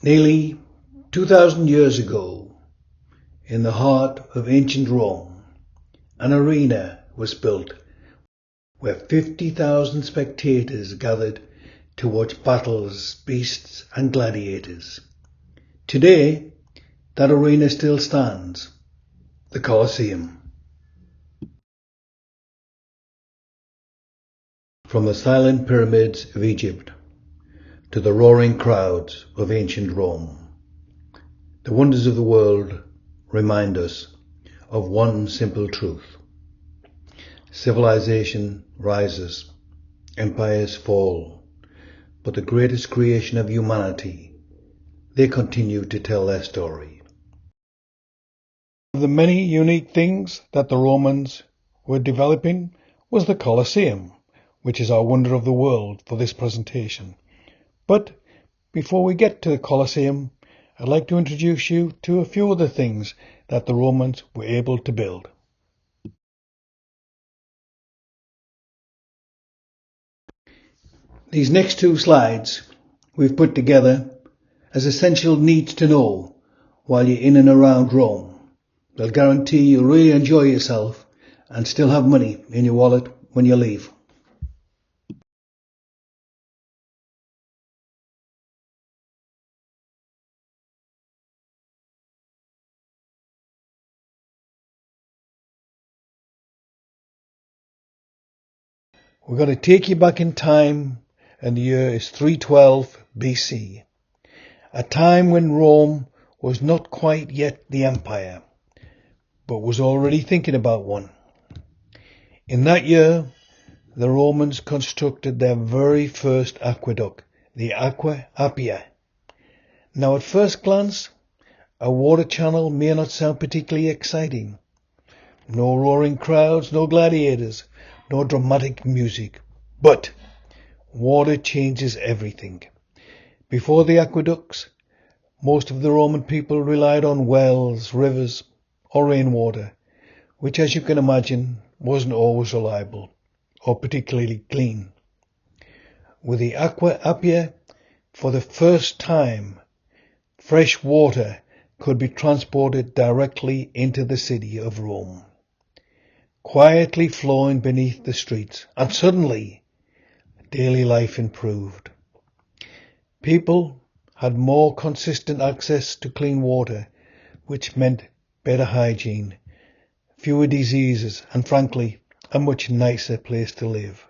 Nearly 2,000 years ago, in the heart of ancient Rome, an arena was built where 50,000 spectators gathered to watch battles, beasts and gladiators. Today, that arena still stands, the Colosseum. From the silent pyramids of Egypt to the roaring crowds of ancient Rome, the wonders of the world remind us of one simple truth. Civilization rises, empires fall, but the greatest creation of humanity, they continue to tell their story. One of the many unique things that the Romans were developing was the Colosseum, which is our wonder of the world for this presentation. But before we get to the Colosseum, I'd like to introduce you to a few other things that the Romans were able to build. These next two slides we've put together as essential needs to know while you're in and around Rome. They'll guarantee you'll really enjoy yourself and still have money in your wallet when you leave. We're going to take you back in time, and the year is 312 BC, a time when Rome was not quite yet the empire, but was already thinking about one. In that year, the Romans constructed their very first aqueduct, the Aqua Appia. Now at first glance, a water channel may not sound particularly exciting. No roaring crowds, no gladiators, no dramatic music. But water changes everything. Before the aqueducts, most of the Roman people relied on wells, rivers, or rainwater, which, as you can imagine, wasn't always reliable or particularly clean. With the Aqua Appia, for the first time, fresh water could be transported directly into the city of Rome, quietly flowing beneath the streets, and suddenly daily life improved. People had more consistent access to clean water, which meant better hygiene, fewer diseases, and frankly, a much nicer place to live.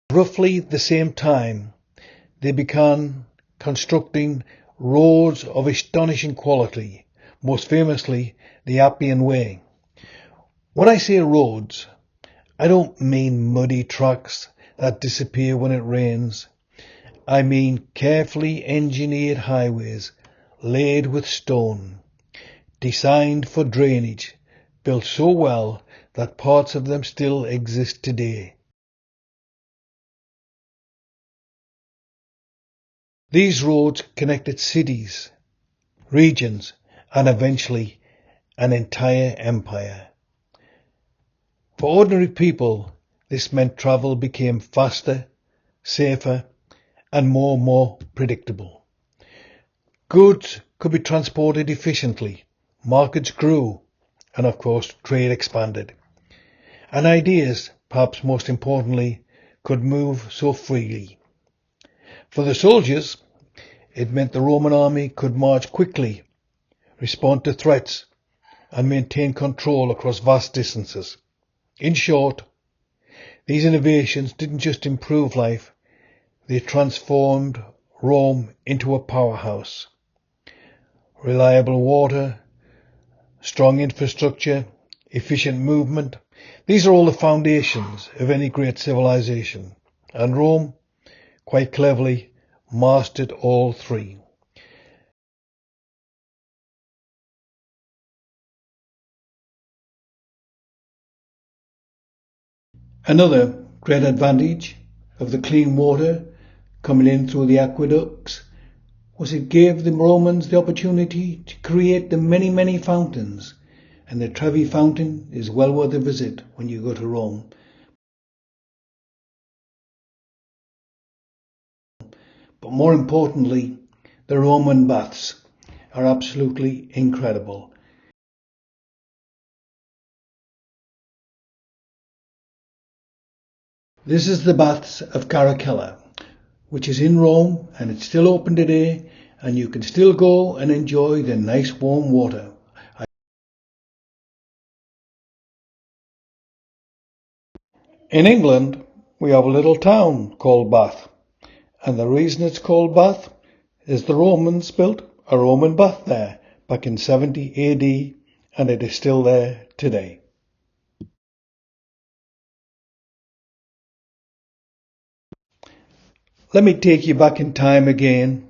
Roughly the same time, they began constructing roads of astonishing quality, most famously the Appian Way. When I say roads, I don't mean muddy tracks that disappear when it rains. I mean carefully engineered highways laid with stone, designed for drainage, built so well that parts of them still exist today. These roads connected cities, regions, and eventually an entire empire. For ordinary people, this meant travel became faster, safer, and more predictable. Goods could be transported efficiently, markets grew, and of course trade expanded. And ideas, perhaps most importantly, could move so freely. For the soldiers, it meant the Roman army could march quickly, respond to threats, and maintain control across vast distances. In short, these innovations didn't just improve life, they transformed Rome into a powerhouse. Reliable water, strong infrastructure, efficient movement, these are all the foundations of any great civilization. And Rome, quite cleverly, mastered all three. Another great advantage of the clean water coming in through the aqueducts was it gave the Romans the opportunity to create the many fountains, and the Trevi fountain is well worth a visit when you go to Rome. But more importantly, the Roman baths are absolutely incredible. This is the baths of Caracalla, which is in Rome, and it's still open today, and you can still go and enjoy the nice warm water. In England, we have a little town called Bath, and the reason it's called Bath is the Romans built a Roman bath there back in 70 AD, and it is still there today. Let me take you back in time again,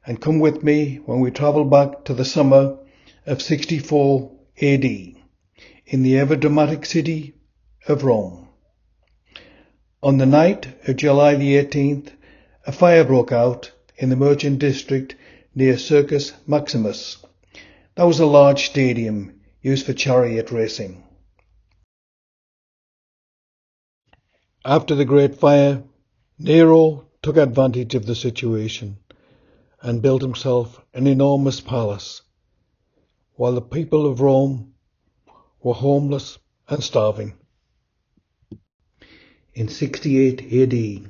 and come with me when we travel back to the summer of 64 AD in the ever dramatic city of Rome. On the night of July the 18th, a fire broke out in the merchant district near Circus Maximus. That was a large stadium used for chariot racing. After the Great Fire, Nero took advantage of the situation and built himself an enormous palace, while the people of Rome were homeless and starving. In 68 AD,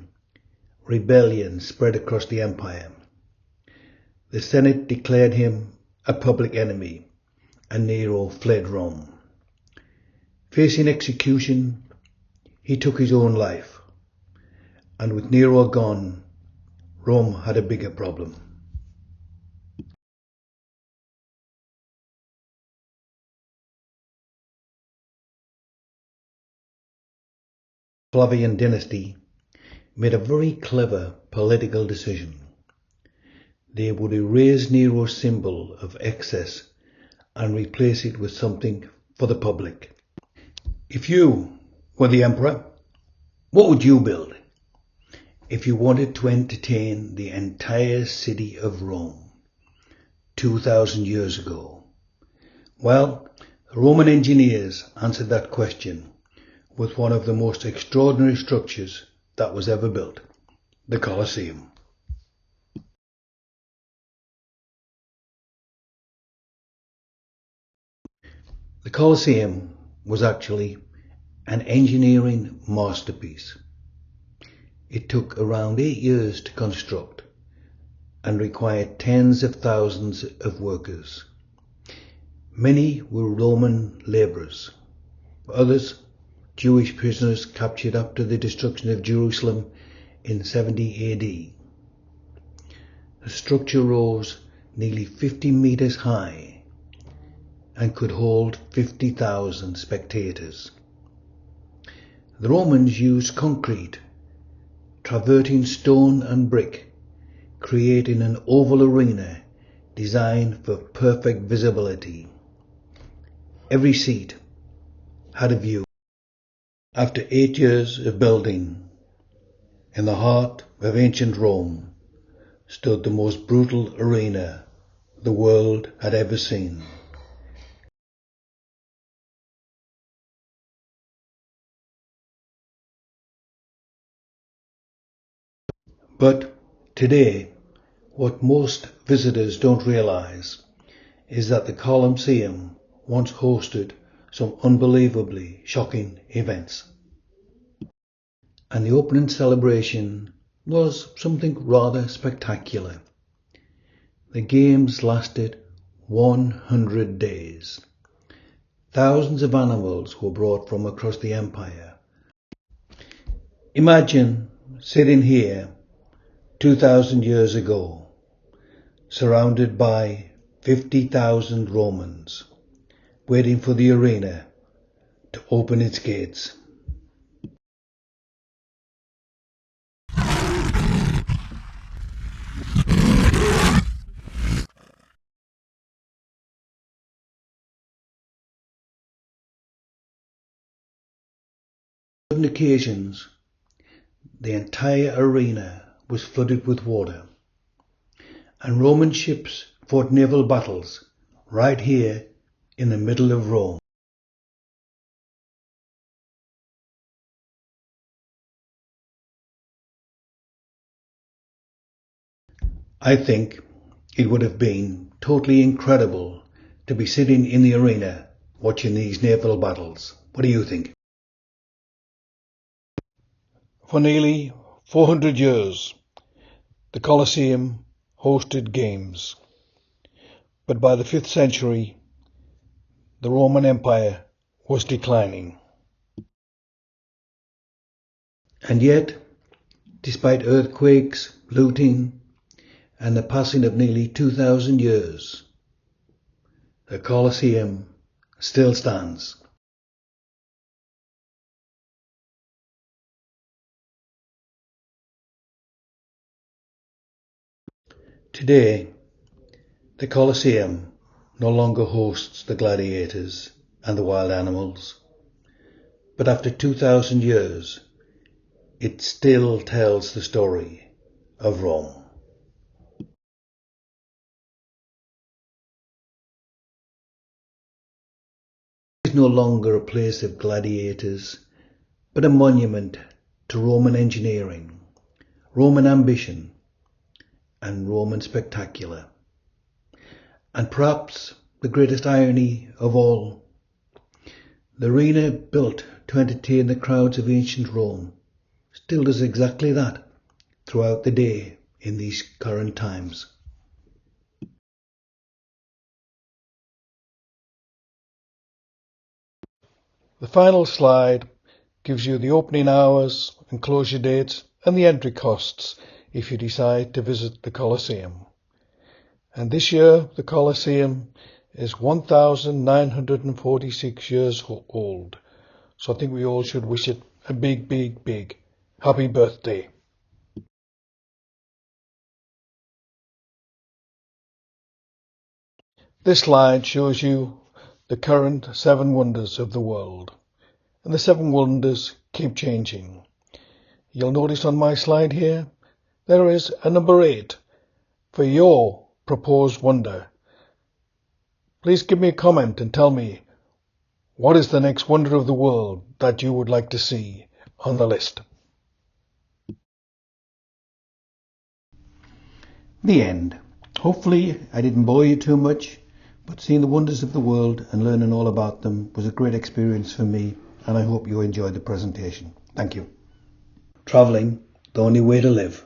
rebellion spread across the empire. The Senate declared him a public enemy, and Nero fled Rome. Facing execution, he took his own life, and with Nero gone, Rome had a bigger problem. The Flavian dynasty made a very clever political decision. They would erase Nero's symbol of excess and replace it with something for the public. If you were the emperor, what would you build if you wanted to entertain the entire city of Rome 2,000 years ago? Well, Roman engineers answered that question with one of the most extraordinary structures that was ever built, the Colosseum. The Colosseum was actually an engineering masterpiece. It took around 8 years to construct and required tens of thousands of workers. Many were Roman labourers, others Jewish prisoners captured after the destruction of Jerusalem in 70 AD. The structure rose nearly 50 metres high and could hold 50,000 spectators. The Romans used concrete, travertine stone and brick, creating an oval arena designed for perfect visibility. Every seat had a view. After 8 years of building, in the heart of ancient Rome stood the most brutal arena the world had ever seen. But today, what most visitors don't realize is that the Colosseum once hosted some unbelievably shocking events. And the opening celebration was something rather spectacular. The games lasted 100 days. Thousands of animals were brought from across the empire. Imagine sitting here 2,000 years ago, surrounded by 50,000 Romans, waiting for the arena to open its gates. On occasions, the entire arena was flooded with water, and Roman ships fought naval battles right here in the middle of Rome. I think it would have been totally incredible to be sitting in the arena watching these naval battles. What do you think? For nearly 400 years, the Colosseum hosted games. But by the 5th century, the Roman Empire was declining. And yet, despite earthquakes, looting, and the passing of nearly 2,000 years, the Colosseum still stands. Today, the Colosseum no longer hosts the gladiators and the wild animals, but after 2,000 years, it still tells the story of Rome. It is no longer a place of gladiators, but a monument to Roman engineering, Roman ambition, and Roman spectacular. And perhaps the greatest irony of all, the arena built to entertain the crowds of ancient Rome still does exactly that throughout the day in these current times. The final slide gives you the opening hours and closure dates and the entry costs if you decide to visit the Colosseum. And this year the Colosseum is 1,946 years old. So I think we all should wish it a big, big, big happy birthday. This slide shows you the current 7 wonders of the world. And the 7 wonders keep changing. You'll notice on my slide here, there is a number 8 for your proposed wonder. Please give me a comment and tell me, what is the next wonder of the world that you would like to see on the list? The end. Hopefully I didn't bore you too much, but seeing the wonders of the world and learning all about them was a great experience for me, and I hope you enjoyed the presentation. Thank you. Travelling, the only way to live.